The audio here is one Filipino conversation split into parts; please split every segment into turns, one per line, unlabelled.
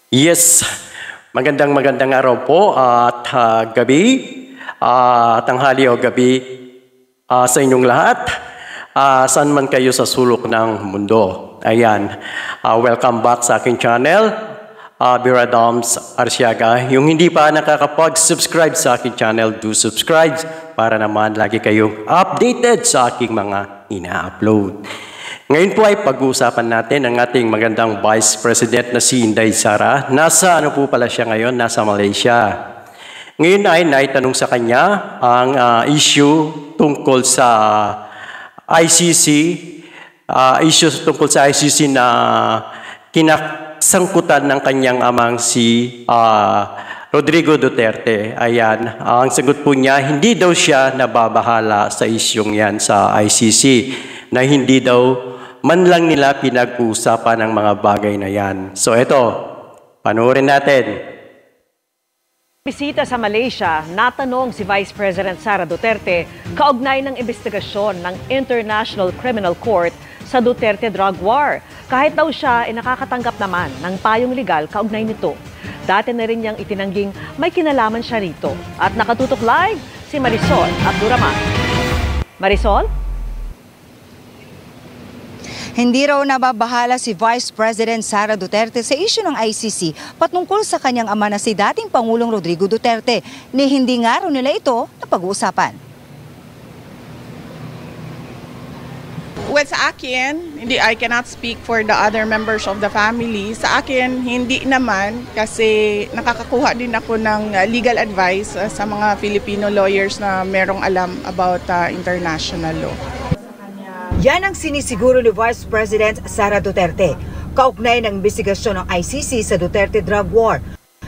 Yes, magandang araw po at gabi, tanghali o gabi sa inyong lahat, saan man kayo sa sulok ng mundo. Ayan, welcome back sa aking channel, Biradams Arsiaga. Yung hindi pa nakakapag-subscribe sa aking channel, do subscribe para naman lagi kayong updated sa aking mga ina-upload. Ngayon po ay pag-uusapan natin ang ating magandang Vice President na si Inday Sara. Nasa ano po pala siya ngayon? Nasa Malaysia. Ngayon ay naitanong sa kanya ang issue tungkol sa ICC, na kinasangkutan ng kanyang amang si Rodrigo Duterte. Ayan, ang sagot po niya, hindi daw siya nababahala sa isyong yan sa ICC, na hindi daw man lang nila pinag-uusapan ang mga bagay na yan. So ito, panoorin natin.
Bisita sa Malaysia, natanong si Vice President Sara Duterte kaugnay ng investigasyon ng International Criminal Court sa Duterte Drug War. Kahit daw siya ay nakakatanggap naman ng payong legal kaugnay nito. Dati na rin niyang itinangging may kinalaman siya rito. At nakatutok live si Marisol Abduraman. Marisol?
Hindi raw nababahala si Vice President Sara Duterte sa issue ng ICC patungkol sa kanyang ama na si dating Pangulong Rodrigo Duterte, ni hindi nga raw nila ito napag-uusapan.
Well, sa akin, I cannot speak for the other members of the family. Sa akin, hindi naman kasi nakakakuha din ako ng legal advice sa mga Filipino lawyers na merong alam about international law.
Yan ang sinisiguro ni Vice President Sara Duterte, kaugnay ng investigasyon ng ICC sa Duterte Drug War.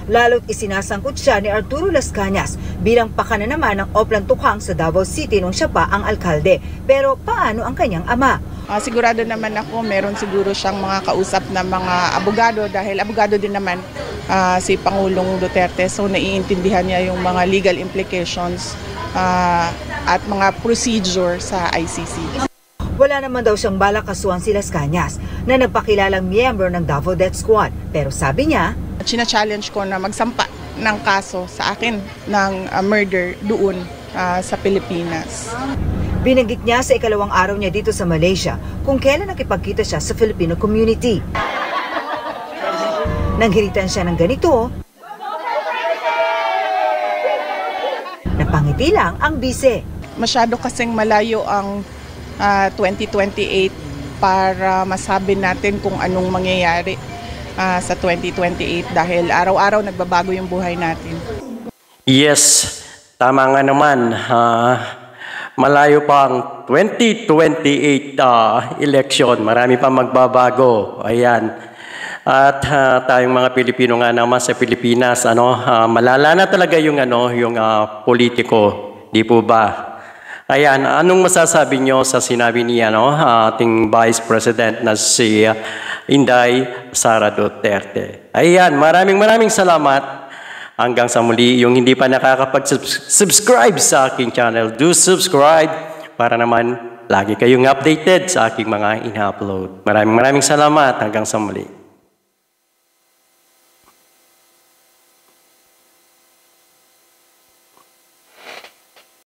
Lalo't isinasangkot siya ni Arturo Las Cañas bilang pakana naman ng Oplan Tukhang sa Davao City nung siya pa ang alkalde. Pero paano ang kanyang ama?
Sigurado naman ako meron siguro siyang mga kausap na mga abogado dahil abogado din naman si Pangulong Duterte. So naiintindihan niya yung mga legal implications at mga procedure sa ICC.
Wala naman daw siyang balak kasuhan si Las Cañas na nagpakilalang miyembro ng Davao Death Squad. Pero sabi niya,
china-challenge ko na magsampa ng kaso sa akin ng murder doon sa Pilipinas.
Binanggit niya sa ikalawang araw niya dito sa Malaysia kung kailan nakipagkita siya sa Filipino community. Nanghiritan siya ng ganito, napangiti lang ang bise.
Masyado kasing malayo ang 2028 para masabi natin kung anong mangyayari sa 2028 dahil araw-araw nagbabago yung buhay natin.
Yes, tama nga naman. Malayo pa ang 2028 election. Marami pa magbabago. Ayan. At tayong mga Pilipino nga naman sa Pilipinas, malala na talaga yung politiko. Di po ba? Ayan, anong masasabi nyo sa sinabi niya, ating Vice President na si Inday Sara Duterte? Ayan, maraming salamat. Hanggang sa muli, yung hindi pa nakakapag-subscribe sa aking channel, do subscribe para naman lagi kayong updated sa aking mga ina-upload. Maraming salamat. Hanggang sa muli.